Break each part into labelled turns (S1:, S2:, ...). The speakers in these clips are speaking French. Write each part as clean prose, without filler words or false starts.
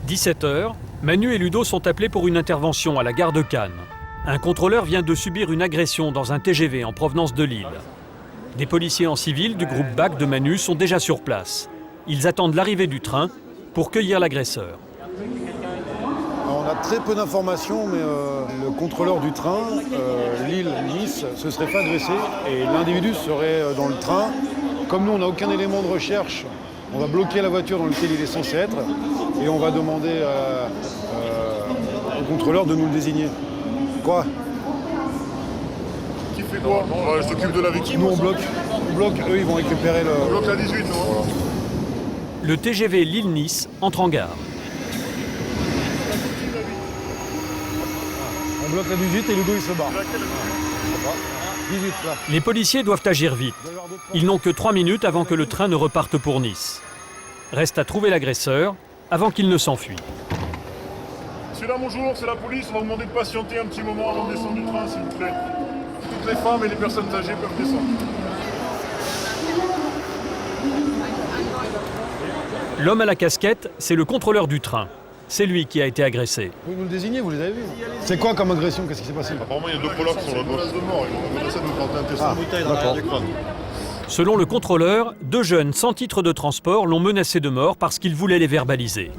S1: 17 h, Manu et Ludo sont appelés pour une intervention à la gare de Cannes. Un contrôleur vient de subir une agression dans un TGV en provenance de Lille. Des policiers en civil du groupe BAC de Manu sont déjà sur place. Ils attendent l'arrivée du train pour cueillir l'agresseur.
S2: On a très peu d'informations, mais le contrôleur du train, Lille-Nice, se serait fait agresser et l'individu serait dans le train. Comme nous, on n'a aucun élément de recherche, on va bloquer la voiture dans laquelle il est censé être et on va demander au contrôleur de nous le désigner. Quoi?
S3: Qui fait quoi? Elle s'occupe de la victime.
S2: Nous, on bloque, eux, ils vont récupérer le...
S3: On bloque la 18, nous. Voilà.
S1: Le TGV Lille-Nice entre en gare.
S2: On bloque la 18 et Ludo, il se barre. 18, là.
S1: Les policiers doivent agir vite. Ils n'ont que 3 minutes avant que le train ne reparte pour Nice. Reste à trouver l'agresseur avant qu'il ne s'enfuit.
S3: Monsieur là, bonjour, c'est la police. On va vous demander de patienter un petit moment avant de descendre du train, s'il vous plaît. Toutes les femmes et les personnes âgées peuvent descendre.
S1: L'homme à la casquette, c'est le contrôleur du train. C'est lui qui a été agressé.
S2: Vous nous le désignez, vous les avez vus? C'est quoi comme agression? Qu'est-ce qui s'est passé?
S3: Apparemment, il y a 2 polars qui sont là. Menace de mort. Ils vont menacer de nous tenter un testin de bouteille dans l'arrière du crâne.
S1: Selon le contrôleur, 2 jeunes sans titre de transport l'ont menacé de mort parce qu'il voulait les verbaliser.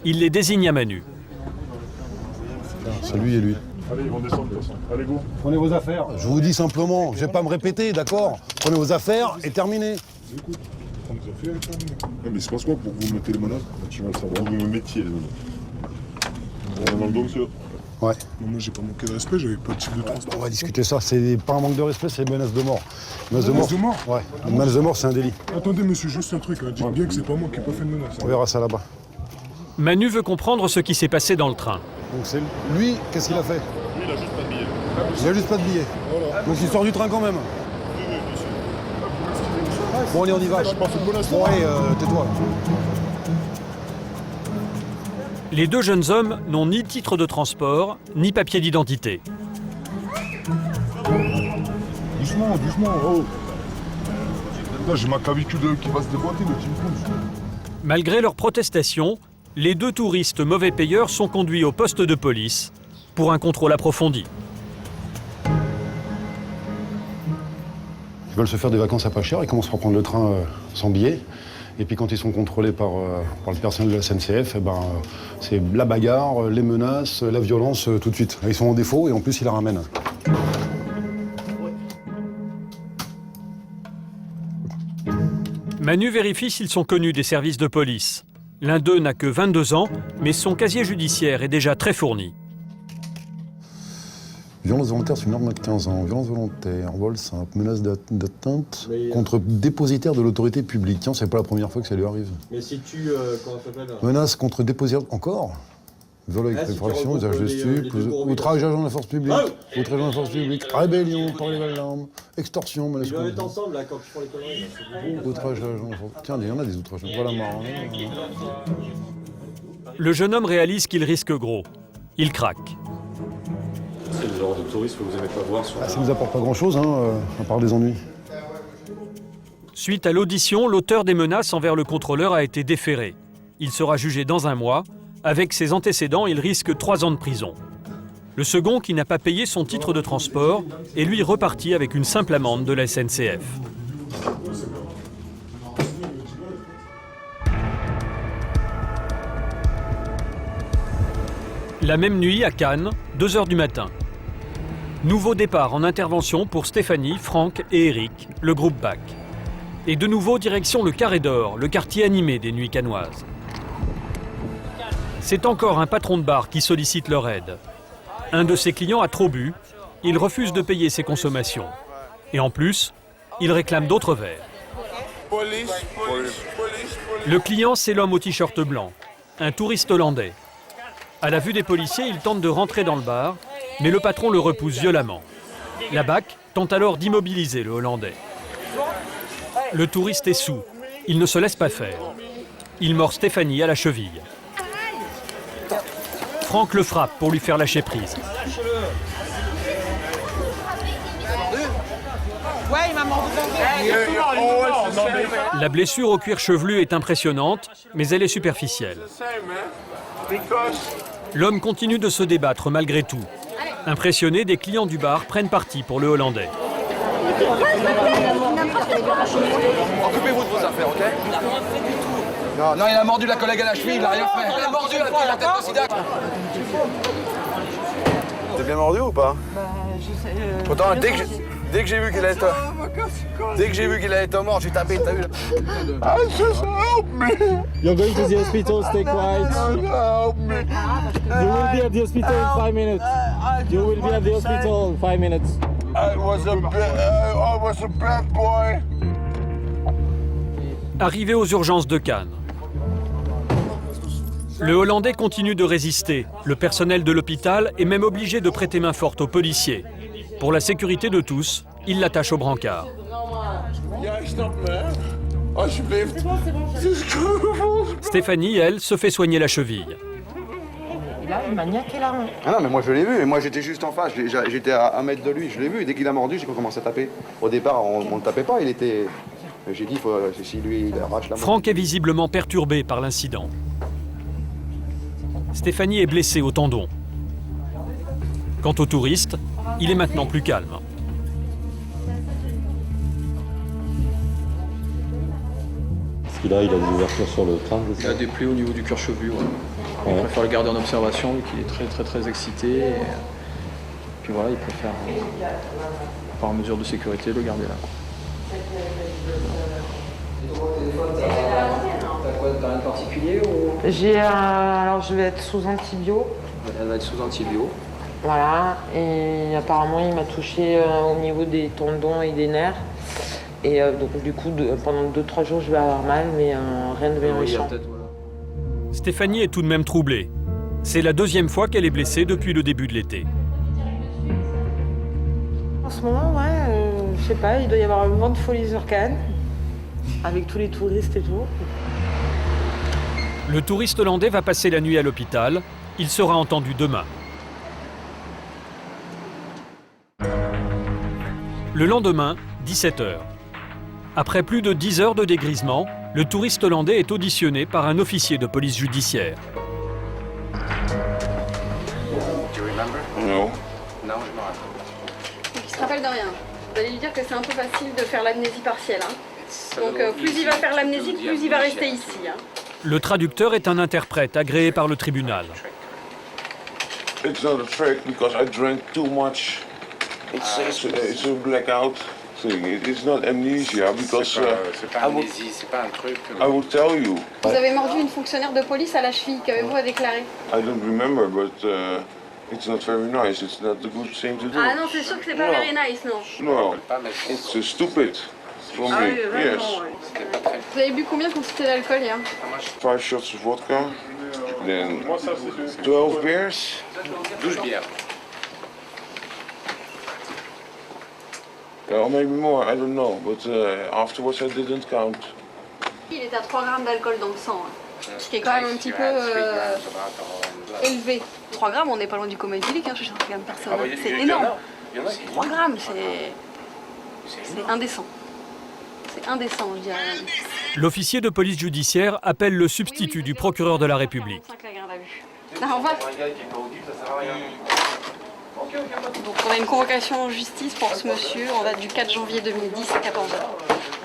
S1: Il les désigne à Manu.
S2: C'est lui et lui.
S3: Allez, ils vont descendre de toute façon. Allez, go.
S2: Prenez vos affaires. Je vous dis simplement, je vais pas me répéter, d'accord? Prenez vos affaires et terminez.
S3: Écoute, prendre vos affaires et terminer. Non, mais c'est pas quoi pour que vous mettez les menaces? Tu vas le savoir. Vous me mettiez les menaces. On est dans le dos, monsieur?
S2: Ouais.
S3: Non, moi, j'ai pas manqué de respect, j'avais pas de type de transport.
S2: On va discuter ça. C'est pas un manque de respect, c'est une menace de mort.
S3: Menace de mort?
S2: Ouais. Une menace de mort, c'est un délit.
S3: Attendez, monsieur, juste un truc. Dites bien que c'est pas moi qui ai pas fait de menace.
S2: On verra ça là-bas.
S1: Manu veut comprendre ce qui s'est passé dans le train.
S2: Donc c'est lui, qu'est-ce qu'il a fait?
S3: Lui, il a juste pas de billet.
S2: Il a juste pas de billet.
S3: Voilà.
S2: Donc il sort du train quand même. Bon, allez, on y va.
S3: J'ai pas fait de menace.
S2: Bon, allez, tais-toi.
S1: Les 2 jeunes hommes n'ont ni titre de transport, ni papier d'identité.
S3: Doucement, doucement. Oh. Là, j'ai ma clavicule qui va se déboîter, le petit pouce.
S1: Malgré leurs protestations, les 2 touristes mauvais payeurs sont conduits au poste de police pour un contrôle approfondi.
S2: Ils veulent se faire des vacances à pas cher, ils commencent par prendre le train sans billet. Et puis quand ils sont contrôlés par le personnel de la SNCF, c'est la bagarre, les menaces, la violence tout de suite. Ils sont en défaut et en plus ils la ramènent.
S1: Manu vérifie s'ils sont connus des services de police. L'un d'eux n'a que 22 ans, mais son casier judiciaire est déjà très fourni.
S2: Violence volontaire, c'est une norme de 15 ans. Violence volontaire, vol simple, menace d'atteinte contre dépositaire de l'autorité publique. Tiens, c'est pas la première fois que ça lui arrive.
S4: Mais si tu... comment ça s'appelle?
S2: Menace contre dépositaire... Encore? Vol avec réfraction, usage de stupes, outrage agent de la force publique, outrage agent de la force publique, rébellion, par les d'alarme, extorsion, menace...
S4: Ils doivent être ensemble, là, quand ils font les conneries.
S2: Outrage agent de la force... Tiens, il y en a des outrages. Voilà marrant.
S1: Le jeune homme réalise qu'il risque gros. Il craque.
S5: C'est le genre de tourisme que vous n'aimez pas voir sur...
S2: Ça nous apporte pas grand-chose, à part des ennuis.
S1: Suite à l'audition, l'auteur des menaces envers le contrôleur a été déféré. Il sera jugé dans 1 mois. Avec ses antécédents, il risque 3 ans de prison. Le second, qui n'a pas payé son titre de transport, est lui reparti avec une simple amende de la SNCF. La même nuit, à Cannes, 2 h du matin. Nouveau départ en intervention pour Stéphanie, Franck et Eric, le groupe BAC. Et de nouveau direction le Carré d'Or, le quartier animé des nuits cannoises. C'est encore un patron de bar qui sollicite leur aide. Un de ses clients a trop bu, il refuse de payer ses consommations. Et en plus, il réclame d'autres verres. Le client, c'est l'homme au t-shirt blanc, un touriste hollandais. À la vue des policiers, il tente de rentrer dans le bar, mais le patron le repousse violemment. La BAC tente alors d'immobiliser le Hollandais. Le touriste est saoul, il ne se laisse pas faire. Il mord Stéphanie à la cheville. Franck le frappe pour lui faire lâcher prise.
S6: Ouais, il m'a
S1: La blessure au cuir chevelu est impressionnante, mais elle est superficielle. L'homme continue de se débattre malgré tout. Impressionnés, des clients du bar prennent parti pour le Hollandais.
S6: Occupez-vous de vos affaires, ok? Non, il a mordu la collègue à la cheville, il n'a rien fait. Il a mordu la tête de sida.
S7: T'es bien mordu ou pas? Pourtant, dès que j'ai vu qu'il allait être mort, j'ai tapé, t'as vu là?
S3: Just help me!
S8: You're going to the hospital, stay quiet.
S3: Help me!
S8: You will be at the hospital in 5 minutes. You will be at the hospital in 5 minutes.
S3: I was a bad boy.
S1: Arrivé aux urgences de Cannes. Le Hollandais continue de résister. Le personnel de l'hôpital est même obligé de prêter main forte aux policiers. Pour la sécurité de tous, il l'attache au brancard. Stéphanie, elle, se fait soigner la cheville.
S9: Et là, il m'a niaqué la main.
S7: Ah non, mais moi je l'ai vu, et moi j'étais juste en face, j'étais à 1 mètre de lui, je l'ai vu, et dès qu'il a mordu, j'ai commencé à taper. Au départ, on ne tapait pas, il était... J'ai dit, si lui, il arrache la main.
S1: Franck est visiblement perturbé par l'incident. Stéphanie est blessée au tendon. Quant au touriste, il est maintenant plus calme.
S5: Parce qu'il a des ouvertures sur le crâne.
S10: Il a des plaies au niveau du cuir chevelu. Ouais. Il préfère le garder en observation vu qu'il est très excité. Et puis voilà, il préfère, par mesure de sécurité, le garder là. T'as rien de particulier ou...
S9: Alors je vais être sous antibio.
S10: Elle va être sous antibio.
S9: Voilà, et apparemment il m'a touché au niveau des tendons et des nerfs. Et donc du coup, pendant 2-3 jours, je vais avoir mal, mais rien de bien méchant.
S1: Stéphanie est tout de même troublée. C'est la 2e fois qu'elle est blessée depuis le début de l'été.
S9: En ce moment, je sais pas, il doit y avoir un vent de folie sur Cannes, avec tous les touristes et tout.
S1: Le touriste hollandais va passer la nuit à l'hôpital. Il sera entendu demain. Le lendemain, 17h. Après plus de 10 heures de dégrisement, le touriste hollandais est auditionné par un officier de police judiciaire.
S3: Non.
S11: Il se rappelle de rien. Vous allez lui dire que c'est un peu facile de faire l'amnésie partielle. Hein. Donc plus il va faire l'amnésie, plus il va rester ici. Hein.
S1: Le traducteur est un interprète agréé par le tribunal.
S3: It's not a trick because I drank too much. It's a blackout thing. It's not amnesia because
S12: c'est pas amnésie, c'est pas un truc.
S3: I will tell you.
S11: Vous avez mordu une fonctionnaire de police à la cheville. Qu'avez-vous à déclarer?
S3: I don't remember, but it's not very nice. It's not a good thing to do.
S11: Ah non, c'est sûr que c'est pas very nice, non.
S3: No, it's stupid for me.
S11: Oui, vraiment,
S3: Yes.
S11: ouais. Vous avez bu combien de quantité d'alcool hier?
S3: 5 shots of vodka, then 12 beers.
S12: 12 bières.
S3: Or maybe more, I don't know, but afterwards I didn't count.
S11: Il est à 3 grammes d'alcool dans le sang, hein. Ce qui est quand même un petit peu élevé. 3 grammes, on n'est pas loin du coma éthylique, hein, je regarde personne. C'est énorme. 3 grammes, c'est indécent. C'est indécent, je dirais.
S1: L'officier de police judiciaire appelle le substitut du procureur de la République.
S11: Non, on va. Donc on a une convocation en justice pour ce monsieur en date du 4 janvier 2010 à 14h.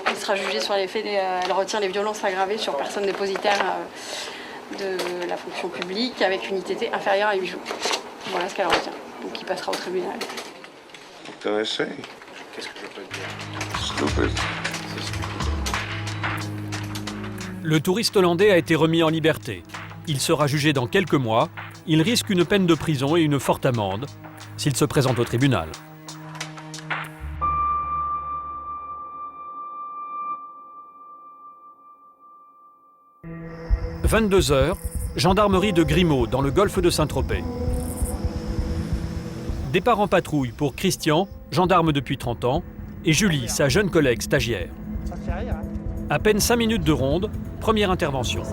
S11: Il sera jugé sur les faits, elle retient les violences aggravées sur personne dépositaire de la fonction publique avec une ITT inférieure à 8 jours. Voilà ce qu'elle retient. Donc il passera au tribunal.
S3: What can I say?
S12: Qu'est-ce que je peux te dire?
S3: Stupid.
S12: C'est stupide.
S1: Le touriste hollandais a été remis en liberté. Il sera jugé dans quelques mois. Il risque une peine de prison et une forte amende s'il se présente au tribunal. « 22h, gendarmerie de Grimaud, dans le golfe de Saint-Tropez. Départ en patrouille pour Christian, gendarme depuis 30 ans, et Julie, sa jeune collègue stagiaire. À peine 5 minutes de ronde, première intervention.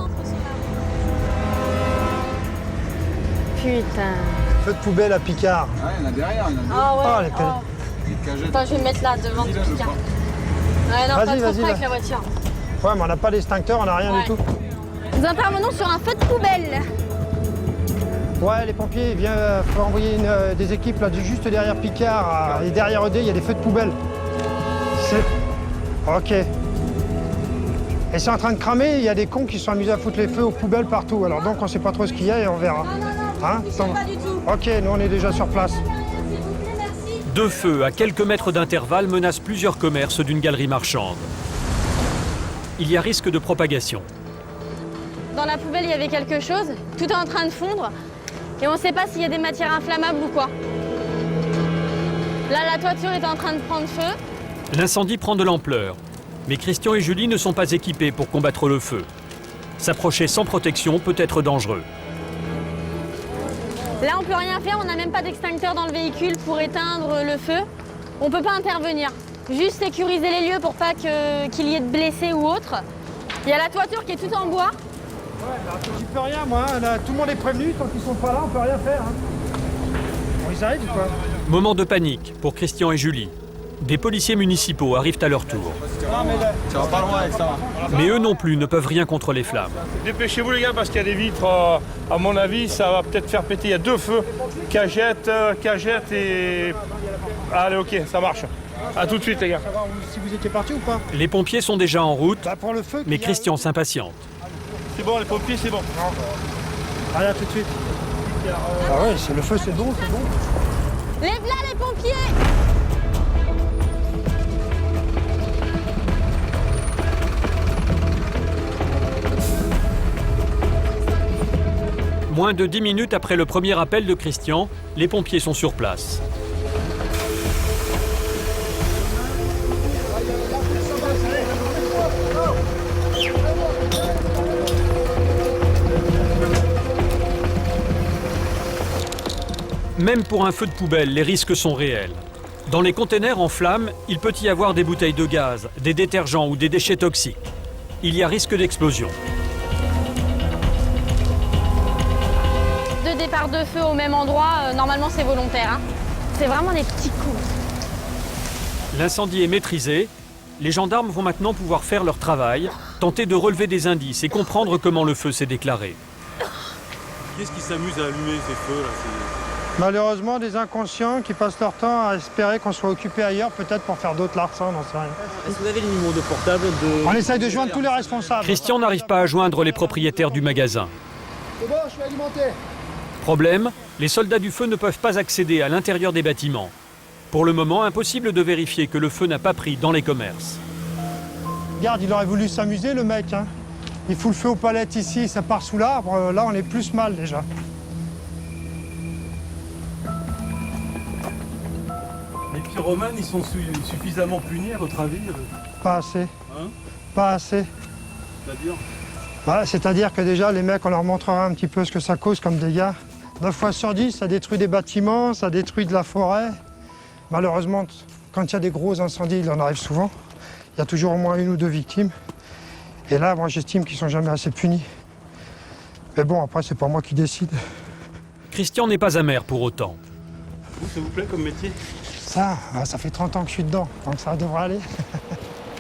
S11: Putain.
S8: Feu de poubelle à Picard.
S7: Ah, il y en a derrière.
S11: Ah ouais.
S8: Ah, les
S11: Attends, je vais me mettre là, devant le Picard. Ouais, non, pas
S13: Vas-y,
S11: trop
S13: vas-y,
S11: près avec
S13: là.
S11: la voiture.
S13: Ouais, mais on n'a pas d'extincteur, on n'a rien
S11: Ouais.
S13: du tout.
S11: Nous intervenons sur un feu de poubelle.
S13: Ouais, les pompiers, il faut envoyer des équipes là, juste derrière Picard et derrière ED, il y a des feux de poubelle. Ok. Et c'est en train de cramer, il y a des cons qui sont amusés à foutre les feux aux poubelles partout. Alors donc on sait pas trop ce qu'il y a et on verra. Hein,
S11: Pas du tout.
S13: ok, nous on est déjà sur place.
S1: Deux feux à quelques mètres d'intervalle menacent plusieurs commerces d'une galerie marchande. Il y a risque de propagation.
S11: Dans la poubelle, il y avait quelque chose. Tout est en train de fondre. Et on ne sait pas s'il y a des matières inflammables ou quoi. Là, la toiture est en train de prendre feu.
S1: L'incendie prend de l'ampleur. Mais Christian et Julie ne sont pas équipés pour combattre le feu. S'approcher sans protection peut être dangereux.
S11: Là, on peut rien faire. On n'a même pas d'extincteur dans le véhicule pour éteindre le feu. On peut pas intervenir. Juste sécuriser les lieux pour pas qu'il y ait de blessés ou autre. Il y a la toiture qui est toute en bois.
S13: Ouais, bah, j'y peux rien moi, là, tout le monde est prévenu, tant qu'ils sont pas là, on peut rien faire. Hein. Bon, ils arrivent ou quoi?
S1: Moment de panique pour Christian et Julie. Des policiers municipaux arrivent à leur tour.
S4: Ça va pas loin avec ça.
S1: Mais eux non plus ne peuvent rien contre les flammes.
S14: Dépêchez-vous les gars parce qu'il y a des vitres, à mon avis, ça va peut-être faire péter. Il y a deux feux, cagette et... Allez ok, ça marche. A tout de suite les gars.
S13: Savoir si vous étiez parti ou pas?
S1: Les pompiers sont déjà en route,
S13: Bah, pour le feu.
S1: mais Christian s'impatiente.
S14: C'est bon les pompiers, c'est bon.
S13: Allez, à tout de suite. Ah ouais, c'est le feu, c'est bon, c'est bon.
S11: Lève là les pompiers!
S1: Moins de 10 minutes après le premier appel de Christian, les pompiers sont sur place. Même pour un feu de poubelle, les risques sont réels. Dans les containers en flammes, il peut y avoir des bouteilles de gaz, des détergents ou des déchets toxiques. Il y a risque d'explosion.
S11: Deux départs de feu au même endroit, normalement c'est volontaire. Hein. C'est vraiment des petits coups.
S1: L'incendie est maîtrisé. Les gendarmes vont maintenant pouvoir faire leur travail, tenter de relever des indices et comprendre comment le feu s'est déclaré.
S5: Qu'est-ce qui s'amuse à allumer ces feux là?
S13: Malheureusement, des inconscients qui passent leur temps à espérer qu'on soit occupé ailleurs, peut-être pour faire d'autres larcins, on n'en sait rien.
S4: Est-ce que vous avez le numéro de portable de...
S13: On essaye de joindre tous les responsables.
S1: Christian n'arrive pas à joindre les propriétaires du magasin.
S13: C'est bon, je suis alimenté.
S1: Problème, les soldats du feu ne peuvent pas accéder à l'intérieur des bâtiments. Pour le moment, impossible de vérifier que le feu n'a pas pris dans les commerces.
S13: Regarde, il aurait voulu s'amuser le mec. Hein. Il fout le feu aux palettes ici, ça part sous l'arbre. Là, on est plus mal déjà.
S5: Les pyromanes, ils sont suffisamment punis à votre avis?
S13: Pas assez.
S5: Hein?
S13: Pas assez.
S5: C'est-à-dire?
S13: Bah, c'est-à-dire que déjà, les mecs, on leur montrera un petit peu ce que ça cause comme dégâts. 9 fois sur 10, ça détruit des bâtiments, ça détruit de la forêt. Malheureusement, quand il y a des gros incendies, il en arrive souvent. Il y a toujours au moins 1 ou 2 victimes. Et là, moi, j'estime qu'ils sont jamais assez punis. Mais bon, après, c'est pas moi qui décide.
S1: Christian n'est pas amer pour autant.
S5: Vous, ça vous plaît comme métier?
S13: Ça fait 30 ans que je suis dedans, donc ça devrait aller.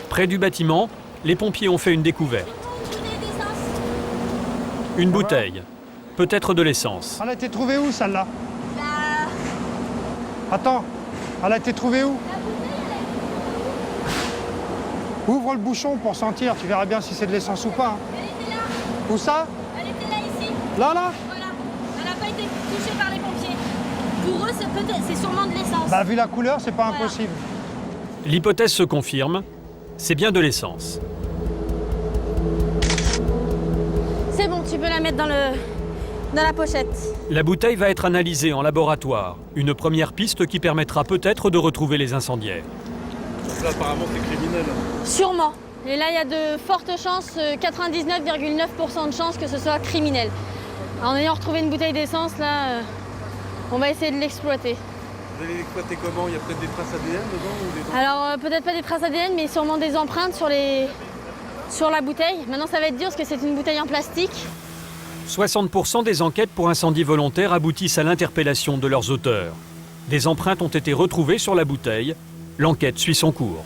S1: Près du bâtiment, les pompiers ont fait une découverte. Une bouteille, peut-être de l'essence.
S13: Elle a été trouvée où, celle-là? Attends, elle a été trouvée où? Ouvre le bouchon pour sentir, tu verras bien si c'est de l'essence ou pas.
S11: Elle était là.
S13: Où ça?
S11: Elle était là ici.
S13: Là, là?
S11: Voilà. Elle n'a pas été touchée par les pompiers. Pour eux, c'est sûrement de l'essence.
S13: Bah, vu la couleur, c'est pas impossible.
S1: L'hypothèse se confirme, c'est bien de l'essence.
S11: C'est bon, tu peux la mettre dans la pochette.
S1: La bouteille va être analysée en laboratoire, une première piste qui permettra peut-être de retrouver les incendiaires.
S5: Là, apparemment, c'est criminel.
S11: Sûrement. Et là, il y a de fortes chances, 99,9% de chances que ce soit criminel. En ayant retrouvé une bouteille d'essence, là, on va essayer de l'exploiter.
S5: Vous allez l'exploiter comment? Il y a peut-être des traces ADN dedans ou des...
S11: Alors, peut-être pas des traces ADN, mais sûrement des empreintes sur la bouteille. Maintenant, ça va être dur parce que c'est une bouteille en plastique.
S1: 60% des enquêtes pour incendie volontaire aboutissent à l'interpellation de leurs auteurs. Des empreintes ont été retrouvées sur la bouteille. L'enquête suit son cours.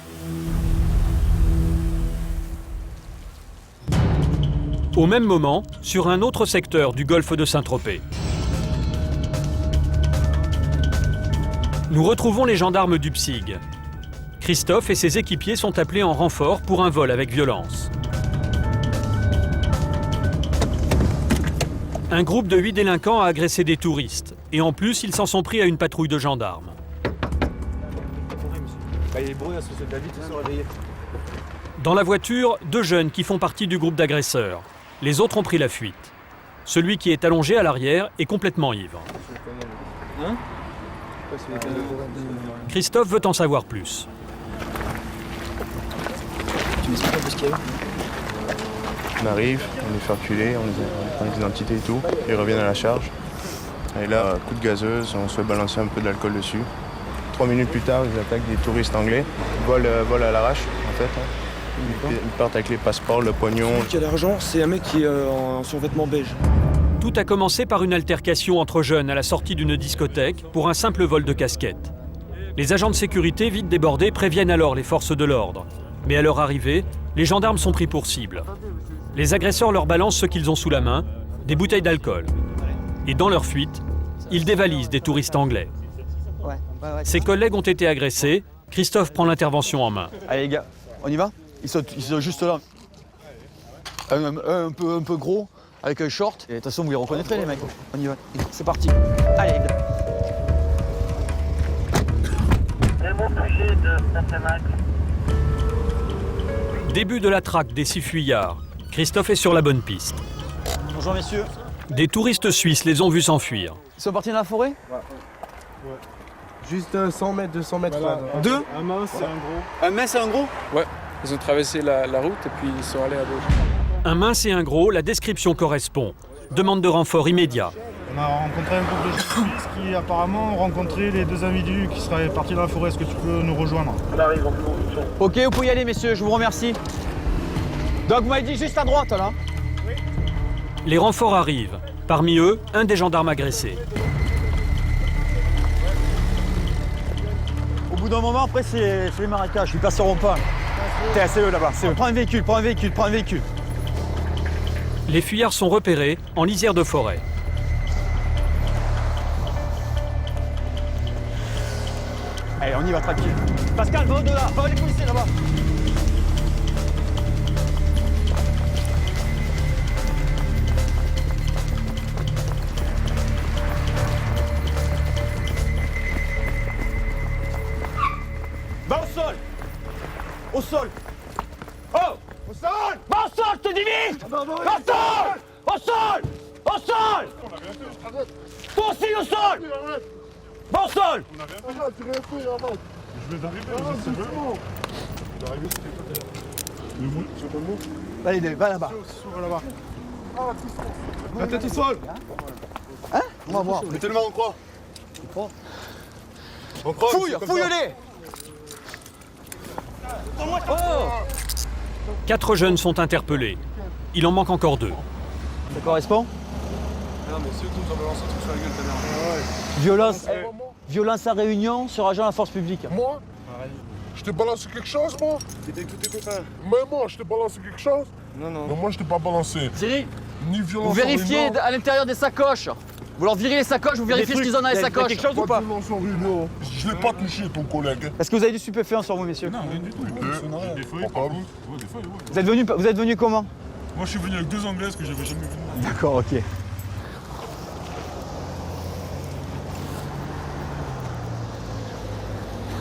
S1: Au même moment, sur un autre secteur du golfe de Saint-Tropez. Nous retrouvons les gendarmes du PSIG. Christophe et ses équipiers sont appelés en renfort pour un vol avec violence. Un groupe de 8 délinquants a agressé des touristes. Et en plus, ils s'en sont pris à une patrouille de gendarmes. Dans la voiture, 2 jeunes qui font partie du groupe d'agresseurs. Les autres ont pris la fuite. Celui qui est allongé à l'arrière est complètement ivre. Christophe veut en savoir plus.
S15: On arrive, on les fait reculer, on prend les identités et tout, ils reviennent à la charge. Et là, coup de gazeuse, on se fait balancer un peu d'alcool dessus. 3 minutes plus tard, ils attaquent des touristes anglais. Ils volent à l'arrache, en fait. Ils partent avec les passeports, le pognon.
S16: Celui qui a l'argent, c'est un mec qui est en survêtement beige.
S1: Tout a commencé par une altercation entre jeunes à la sortie d'une discothèque pour un simple vol de casquette. Les agents de sécurité, vite débordés, préviennent alors les forces de l'ordre. Mais à leur arrivée, les gendarmes sont pris pour cible. Les agresseurs leur balancent ce qu'ils ont sous la main, des bouteilles d'alcool. Et dans leur fuite, ils dévalisent des touristes anglais. Ses collègues ont été agressés. Christophe prend l'intervention en main.
S16: Allez les gars, on y va? Ils sont juste là. Un peu gros, avec un short. Et de toute façon, vous les reconnaîtrez les mecs. On y va. C'est parti. Allez les gars.
S1: Début de la traque des 6 fuyards. Christophe est sur la bonne piste.
S16: Bonjour messieurs.
S1: Des touristes suisses les ont vus s'enfuir.
S16: Ils sont partis dans la forêt?
S17: Ouais. Juste 100 mètres, 200 mètres.
S16: Voilà.
S17: Là.
S16: Deux?
S17: Un mince et un gros.
S16: Un mince et un gros?
S10: Ouais, ils ont traversé la route et puis ils sont allés à gauche.
S1: Un mince et un gros, la description correspond. Demande de renfort immédiat.
S18: On a rencontré un groupe de suisses qui apparemment ont rencontré les 2 individus qui seraient partis dans la forêt. Est-ce que tu peux nous rejoindre?
S16: Ok, vous pouvez y aller messieurs, je vous remercie. Donc vous m'avez dit juste à droite là? Oui.
S1: Les renforts arrivent. Parmi eux, un des gendarmes agressés.
S16: Au bout d'un moment, après c'est les marécages, ils passeront pas. C'est eux là-bas, c'est eux. Prends un véhicule, prends un véhicule, prends un véhicule.
S1: Les fuyards sont repérés en lisière de forêt.
S16: Allez, on y va tranquille. Pascal, va au-delà, va les policiers là-bas. Va au sol. Au sol. Oh. Au sol. Va au sol, je te dis vite. Au sol. Au sol. Au sol. Toi aussi au sol. Va au sol.
S18: Je vais d'arriver,
S16: Allez, va là-bas.
S17: La tête au sol.
S16: Hein? On va voir.
S17: Mettez le main en croix.
S16: Fouille-les.
S1: Oh 4 jeunes sont interpellés. Il en manque encore 2.
S16: Ça correspond?
S17: Non mais c'est eux qui nous ont balancé tout sur la gueule tout à l'heure.
S16: Violence à réunion sur agent de la force publique.
S17: Moi? Je t'ai balancé quelque chose, moi? C'était tous tes copains. Mais moi, je t'ai balancé quelque chose? Non, non. Non, moi, je t'ai pas balancé.
S16: Thierry,
S17: ni violence.
S16: vous vérifiez à l'intérieur des sacoches. Vous leur virez les sacoches, vous vérifiez ce qu'ils ont dans les sacoches.
S17: quelque chose ou pas? Je l'ai pas touché, ton collègue.
S16: Est-ce que vous avez du stupéfiant sur vous, messieurs?
S17: Non, rien du tout. Des feuilles.
S16: Vous êtes venu comment?
S18: Moi, je suis venu avec 2 Anglaises que j'avais jamais vues.
S16: D'accord, ok.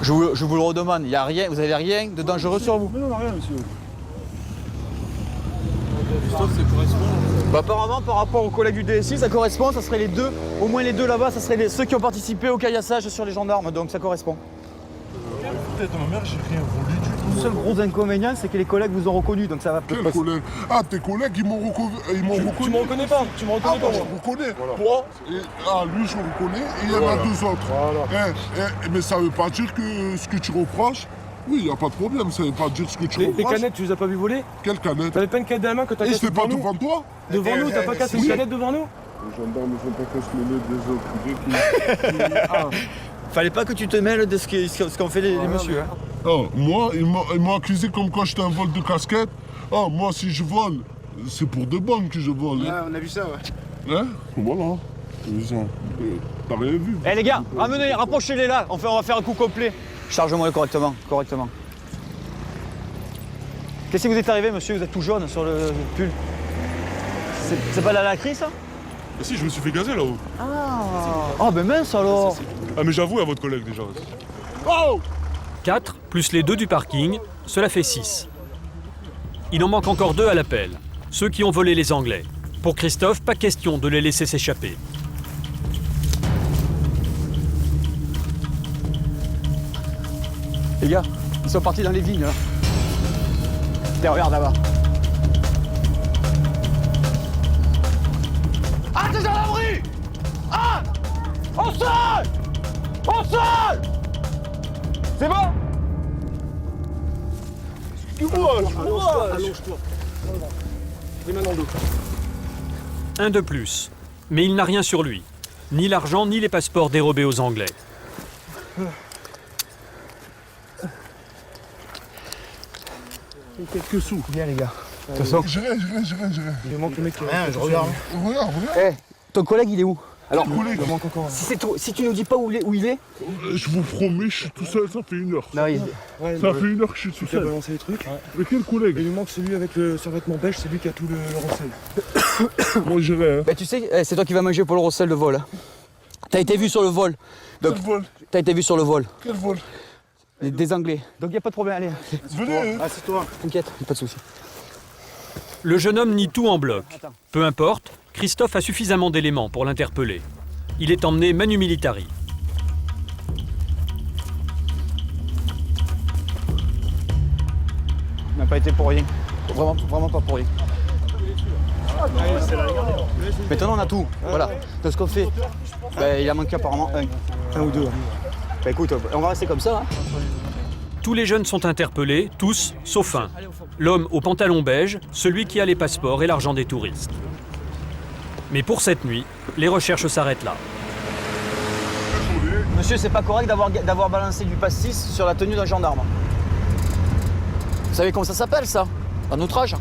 S16: Je vous le redemande, il y a rien, vous avez rien de dangereux sur vous?
S18: Non, rien, monsieur.
S16: Christophe, ça correspond? Bah apparemment, par rapport aux collègues du DSI, ça correspond, ça serait les 2, au moins les 2 là-bas, ça serait ceux qui ont participé au caillassage sur les gendarmes, donc ça correspond.
S18: Peut-être ma mère, j'ai rien volé du tout.
S16: Le seul gros inconvénient, c'est que les collègues vous ont reconnu, donc ça va peut-être
S17: pas... collègues? Ah, tes collègues, ils m'ont reconnu.
S16: Tu me reconnais pas? Tu me reconnais pas?
S17: Je reconnais. Voilà. Toi, lui, je le reconnais, et il y en a 2 autres. Voilà. Mais ça veut pas dire que ce que tu reproches, oui, il n'y a pas de problème, ça veut pas dire ce que tu reproches.
S16: Les canettes, tu les as pas vu voler?
S17: Quelles canettes?
S16: T'avais pas une canette à la main que t'as cassée
S17: devant nous? C'était pas devant toi?
S16: Devant nous, t'as pas cassé une canette devant nous?
S17: Les gendarmes, ils sont pas cassés le nez des autres.
S16: Fallait pas que tu te mêles de ce qu'ont fait les messieurs. Hein.
S17: Oh, moi, ils m'ont accusé comme quand j'étais un vol de casquette. Oh, moi, si je vole C'est pour de bonnes que je vole.
S7: Ouais, on a vu ça, ouais.
S17: Hein? Voilà. T'as vu ça? T'as rien vu?
S16: Eh les gars, ramenez, rapprochez-les là, on va faire un coup complet. Charge-moi correctement. Qu'est-ce qui vous est arrivé, monsieur? Vous êtes tout jaune sur le pull. C'est pas la lacry, ça?
S17: Mais si, je me suis fait gazer là-haut.
S16: Ah ben mince alors.
S17: Ah mais j'avoue à votre collègue déjà.
S1: 4 plus les 2 du parking, cela fait 6. Il en manque encore 2 à l'appel, ceux qui ont volé les Anglais. Pour Christophe, pas question de les laisser s'échapper.
S16: Les gars, ils sont partis dans les vignes là. Tiens, regarde là-bas.
S6: Ah, t'es à l'abri! Ah! Au sol! Au sol! C'est bon?
S18: Allonge-toi. Les mains dans le dos.
S1: Un de plus. Mais il n'a rien sur lui. Ni l'argent, ni les passeports dérobés aux Anglais.
S17: Quelques sous.
S16: Viens les gars.
S17: J'irai.
S18: Il me manque le mec qui
S13: Je regarde.
S17: Regarde.
S16: Eh, ton collègue il est où? Alors,
S17: Collègue,
S16: si tu nous dis pas où il est.
S17: je vous promets, je suis tout seul, ça fait 1 heure.
S16: Non,
S17: Ça fait 1 heure que je suis tout
S18: qui a
S17: seul.
S18: balancé les trucs.
S17: Mais quel collègue?
S18: Il nous manque celui avec le survêtement beige, c'est lui qui a tout le recel.
S17: Moi j'irai. Hein.
S16: Bah tu sais, c'est toi qui vas manger pour le recel de vol. Hein. T'as été vu sur le vol. Donc,
S17: Quel vol?
S16: t'as été vu sur le vol.
S17: Quel vol?
S16: Des Anglais. Donc y a pas de problème, allez.
S17: Venez.
S16: Ah, c'est toi. T'inquiète, pas de soucis.
S1: Le jeune homme nie tout en bloc. Peu importe, Christophe a suffisamment d'éléments pour l'interpeller. Il est emmené manu militari.
S16: Il n'a pas été pour rien. Vraiment pas pour rien. Maintenant on a tout. Voilà. Donc ce qu'on fait, il a manqué apparemment un ou deux. Bah écoute, on va rester comme ça. Hein.
S1: Tous les jeunes sont interpellés, tous, sauf un. L'homme au pantalon beige, celui qui a les passeports et l'argent des touristes. Mais pour cette nuit, les recherches s'arrêtent là.
S16: Monsieur, c'est pas correct d'avoir balancé du pastis sur la tenue d'un gendarme. Vous savez comment ça s'appelle ça? Un outrage?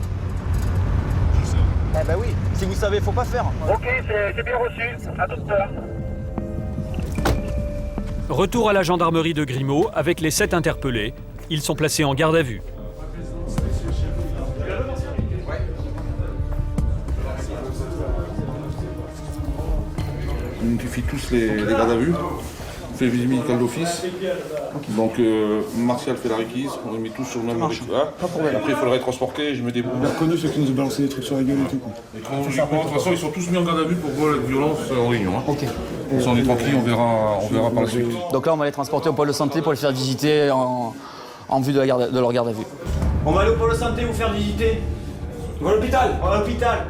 S17: Je sais.
S16: Eh ben oui, si vous savez, faut pas faire.
S6: Ok, c'est bien reçu. À tout à l'heure.
S1: Retour à la gendarmerie de Grimaud avec les 7 interpellés. Ils sont placés en garde à vue.
S19: On notifie tous les gardes à vue. On fait visite médicale d'office. Donc Martial fait la requise, on les met tous sur le même requis. Après il faut le rétransporter, je me débrouille.
S18: On a reconnu ceux qui nous ont balancé des trucs sur la gueule et tout. Quoi.
S19: Et de toute façon ils sont tous mis en garde à vue pour vol et violence en réunion. Hein.
S16: Ok.
S19: Si on est tranquille, on verra par la suite.
S16: Donc là on va les transporter au pôle de santé pour les faire visiter en vue de leur garde à vue. On va aller au pôle de santé vous faire visiter. On va à l'hôpital.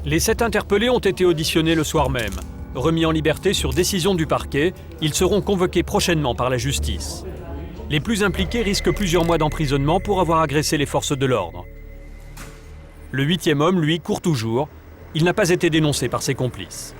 S1: Les 7 interpellés ont été auditionnés le soir même. Remis en liberté sur décision du parquet, ils seront convoqués prochainement par la justice. Les plus impliqués risquent plusieurs mois d'emprisonnement pour avoir agressé les forces de l'ordre. Le 8e homme, lui, court toujours. Il n'a pas été dénoncé par ses complices.